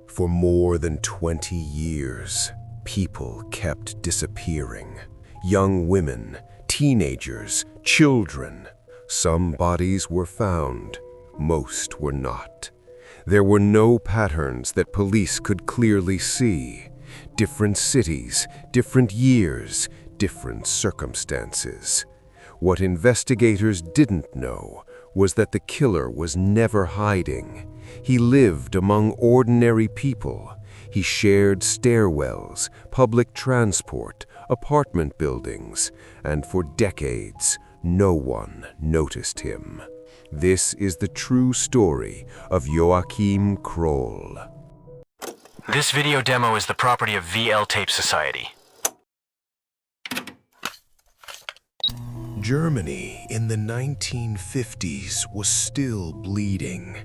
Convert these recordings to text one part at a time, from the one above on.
For more than 20 years, people kept disappearing. Young women, teenagers, children. Some bodies were found, most were not. There were no patterns that police could clearly see. Different cities, different years, different circumstances. What investigators didn't know was that the killer was never hiding. He lived among ordinary people. He shared stairwells, public transport, apartment buildings, and for decades, no one noticed him. This is the true story of Joachim Kroll. This video demo is the property of VL Tape Society. Germany in the 1950s was still bleeding.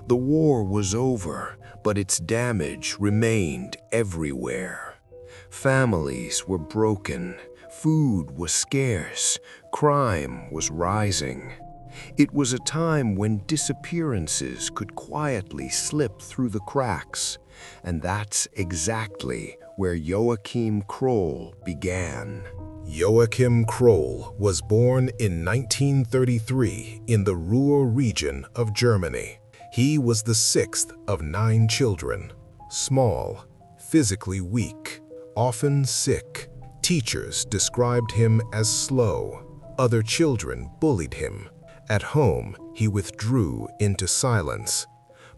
The war was over, but its damage remained everywhere. Families were broken, food was scarce, crime was rising. It was a time when disappearances could quietly slip through the cracks, and that's exactly where Joachim Kroll began. Joachim Kroll was born in 1933 in the Ruhr region of Germany. He was the sixth of 9 children. Small, physically weak, often sick. Teachers described him as slow. Other children bullied him. At home, he withdrew into silence.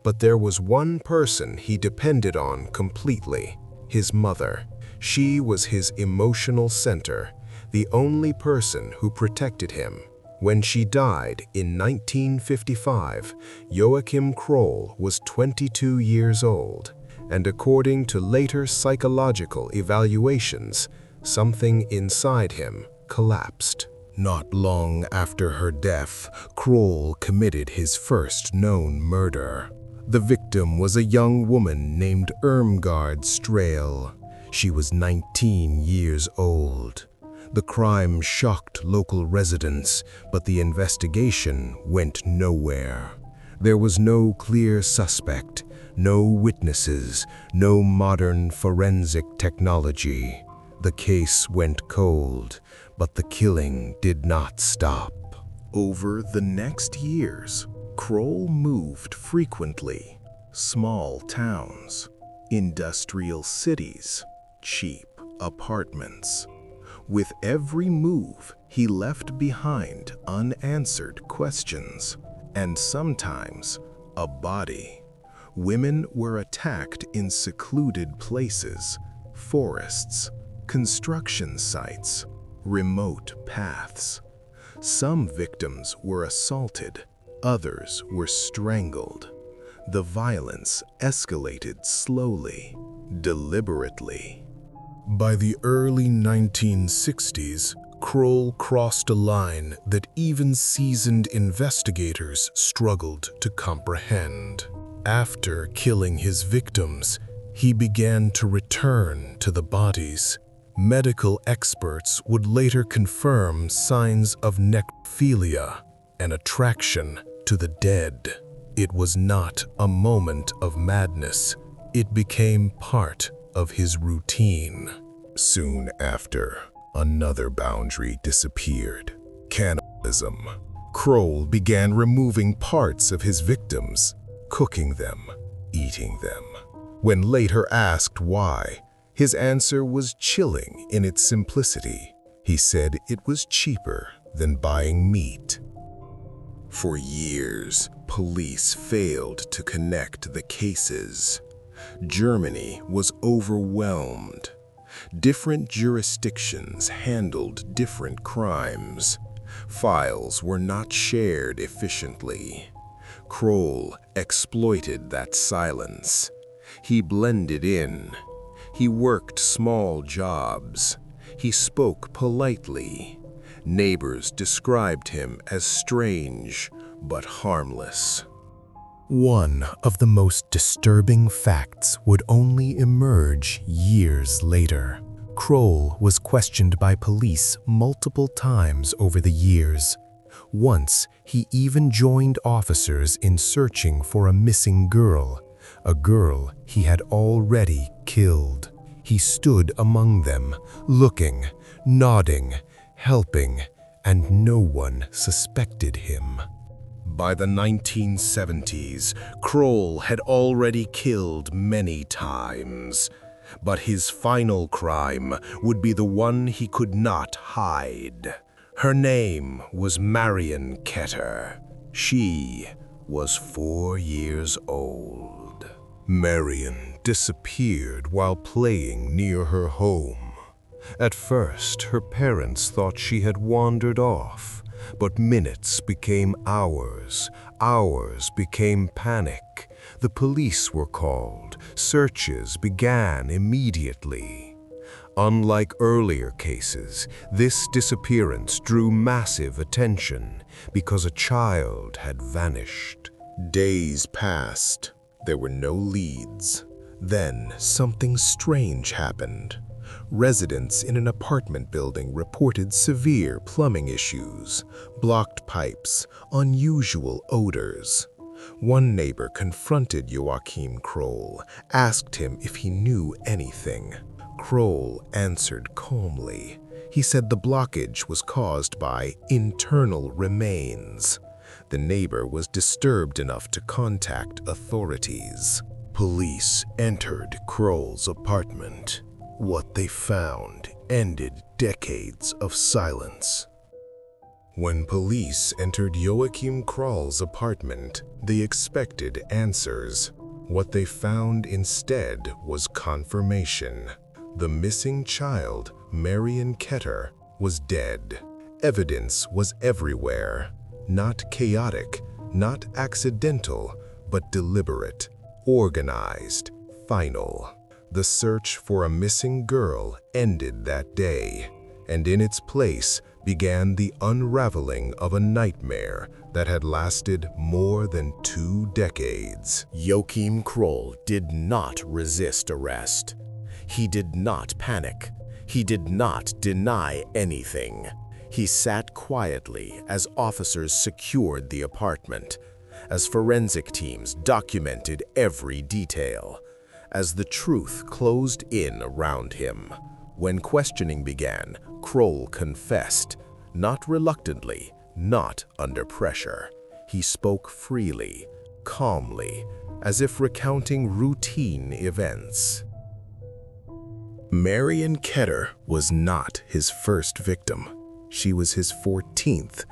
But there was one person he depended on completely: his mother. She was his emotional center, the only person who protected him. When she died in 1955, Joachim Kroll was 22 years old, and according to later psychological evaluations, something inside him collapsed. Not long after her death, Kroll committed his first known murder. The victim was a young woman named Irmgard Strahl. She was 19 years old. The crime shocked local residents, but the investigation went nowhere. There was no clear suspect, no witnesses, no modern forensic technology. The case went cold, but the killing did not stop. Over the next years, Kroll moved frequently. Small towns, industrial cities, cheap apartments. With every move, he left behind unanswered questions, and sometimes a body. Women were attacked in secluded places, forests, construction sites, remote paths. Some victims were assaulted, others were strangled. The violence escalated slowly, deliberately. By the early 1960s, Kroll crossed a line that even seasoned investigators struggled to comprehend. After killing his victims, he began to return to the bodies. Medical experts would later confirm signs of necrophilia, an attraction to the dead. It was not a moment of madness. It became part of his routine. Soon after, another boundary disappeared: cannibalism. Kroll began removing parts of his victims, cooking them, eating them. When later asked why, his answer was chilling in its simplicity. He said it was cheaper than buying meat. For years, police failed to connect the cases. Germany was overwhelmed. Different jurisdictions handled different crimes. Files were not shared efficiently. Kroll exploited that silence. He blended in. He worked small jobs. He spoke politely. Neighbors described him as strange but harmless. One of the most disturbing facts would only emerge years later. Kroll was questioned by police multiple times over the years. Once, he even joined officers in searching for a missing girl, a girl he had already killed. He stood among them, looking, nodding, helping, and no one suspected him. By the 1970s, Kroll had already killed many times, but his final crime would be the one he could not hide. Her name was Marion Ketter. She was 4 years old. Marion disappeared while playing near her home. At first, her parents thought she had wandered off, but minutes became hours, hours became panic. The police were called. Searches began immediately. Unlike earlier cases, this disappearance drew massive attention because a child had vanished. Days passed. There were no leads. Then something strange happened. Residents in an apartment building reported severe plumbing issues, blocked pipes, unusual odors. One neighbor confronted Joachim Kroll, asked him if he knew anything. Kroll answered calmly. He said the blockage was caused by internal remains. The neighbor was disturbed enough to contact authorities. Police entered Kroll's apartment. What they found ended decades of silence. When police entered Joachim Kroll's apartment, they expected answers. What they found instead was confirmation. The missing child, Marion Ketter, was dead. Evidence was everywhere. Not chaotic, not accidental, but deliberate, organized, final. The search for a missing girl ended that day, and in its place began the unraveling of a nightmare that had lasted more than 2 decades. Joachim Kroll did not resist arrest. He did not panic. He did not deny anything. He sat quietly as officers secured the apartment, as forensic teams documented every detail, as the truth closed in around him. When questioning began, Kroll confessed, not reluctantly, not under pressure. He spoke freely, calmly, as if recounting routine events. Marion Ketter was not his first victim. She was his 14th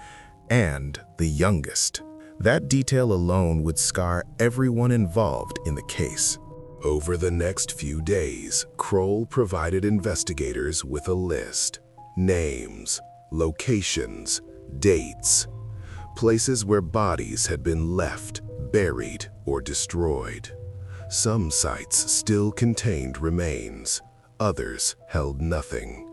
and the youngest. That detail alone would scar everyone involved in the case. Over the next few days, Kroll provided investigators with a list. Names, locations, dates, places where bodies had been left, buried, or destroyed. Some sites still contained remains. Others held nothing.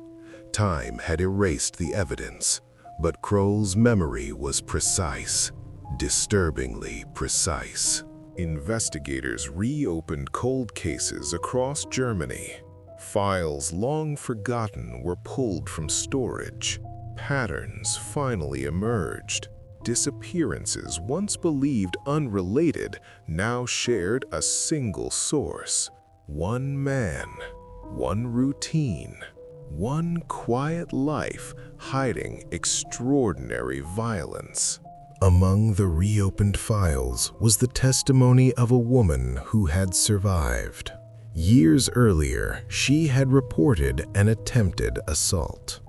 Time had erased the evidence, but Kroll's memory was precise, disturbingly precise. Investigators reopened cold cases across Germany. Files long forgotten were pulled from storage. Patterns finally emerged. Disappearances once believed unrelated now shared a single source. One man, one routine, one quiet life hiding extraordinary violence. Among the reopened files was the testimony of a woman who had survived. Years earlier, she had reported an attempted assault.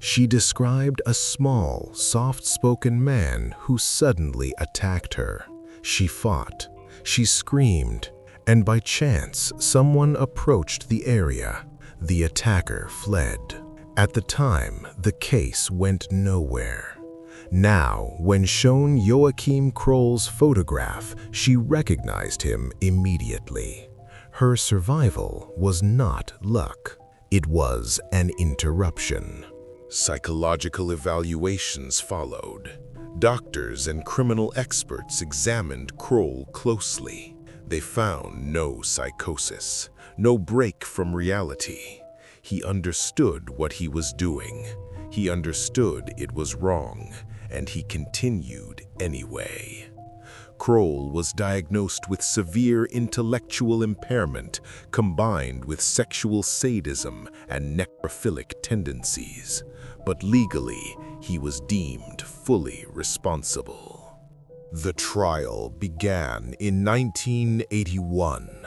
She described a small, soft-spoken man who suddenly attacked her. She fought, she screamed, and by chance, someone approached the area. The attacker fled. At the time, the case went nowhere. Now, when shown Joachim Kroll's photograph, she recognized him immediately. Her survival was not luck. It was an interruption. Psychological evaluations followed. Doctors and criminal experts examined Kroll closely. They found no psychosis, no break from reality. He understood what he was doing. He understood it was wrong, and he continued anyway. Kroll was diagnosed with severe intellectual impairment combined with sexual sadism and necrophilic tendencies, but legally he was deemed fully responsible. The trial began in 1981.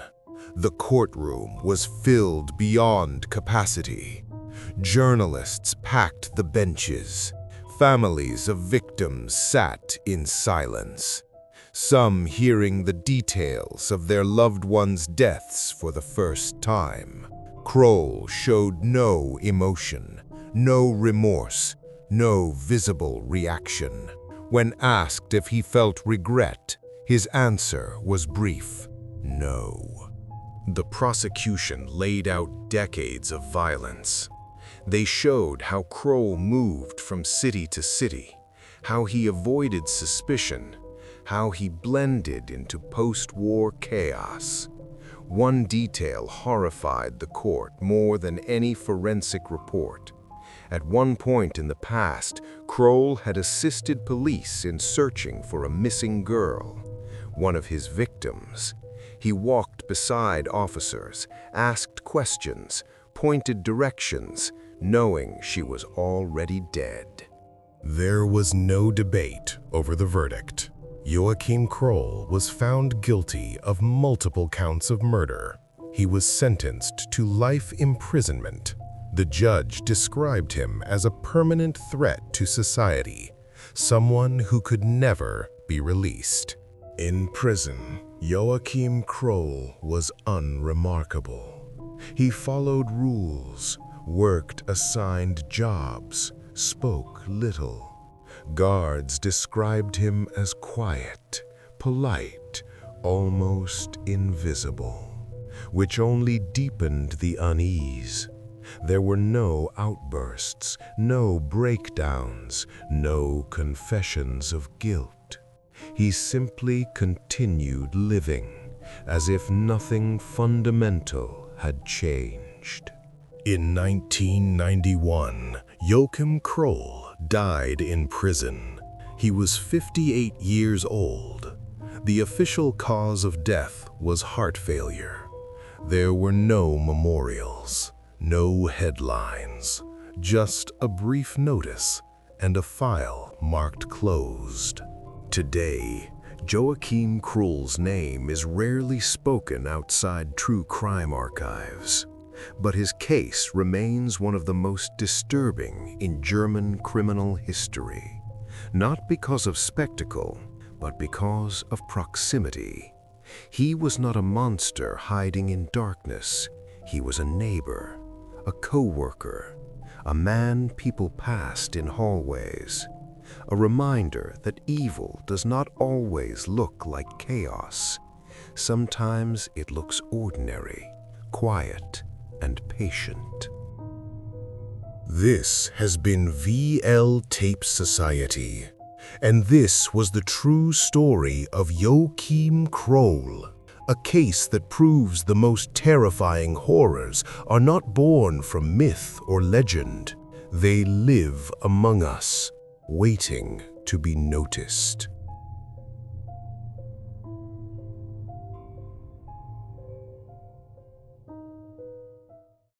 The courtroom was filled beyond capacity. Journalists packed the benches. Families of victims sat in silence, some hearing the details of their loved ones' deaths for the first time. Kroll showed no emotion, no remorse, no visible reaction. When asked if he felt regret, his answer was brief: no. The prosecution laid out decades of violence. They showed how Kroll moved from city to city, how he avoided suspicion, how he blended into post-war chaos. One detail horrified the court more than any forensic report. At one point in the past, Kroll had assisted police in searching for a missing girl, one of his victims. He walked beside officers, asked questions, pointed directions, knowing she was already dead. There was no debate over the verdict. Joachim Kroll was found guilty of multiple counts of murder. He was sentenced to life imprisonment. The judge described him as a permanent threat to society, someone who could never be released. In prison, Joachim Kroll was unremarkable. He followed rules, worked assigned jobs, spoke little. Guards described him as quiet, polite, almost invisible, which only deepened the unease. There were no outbursts, no breakdowns, no confessions of guilt. He simply continued living, as if nothing fundamental had changed. In 1991, Joachim Kroll died in prison. He was 58 years old. The official cause of death was heart failure. There were no memorials, no headlines, just a brief notice and a file marked closed. Today, Joachim Kroll's name is rarely spoken outside true crime archives, but his case remains one of the most disturbing in German criminal history, not because of spectacle, but because of proximity. He was not a monster hiding in darkness. He was a neighbor, a co-worker, a man people passed in hallways, a reminder that evil does not always look like chaos. Sometimes it looks ordinary, quiet, and patient. This has been VL Tape Society, and this was the true story of Joachim Kroll, a case that proves the most terrifying horrors are not born from myth or legend. They live among us, waiting to be noticed.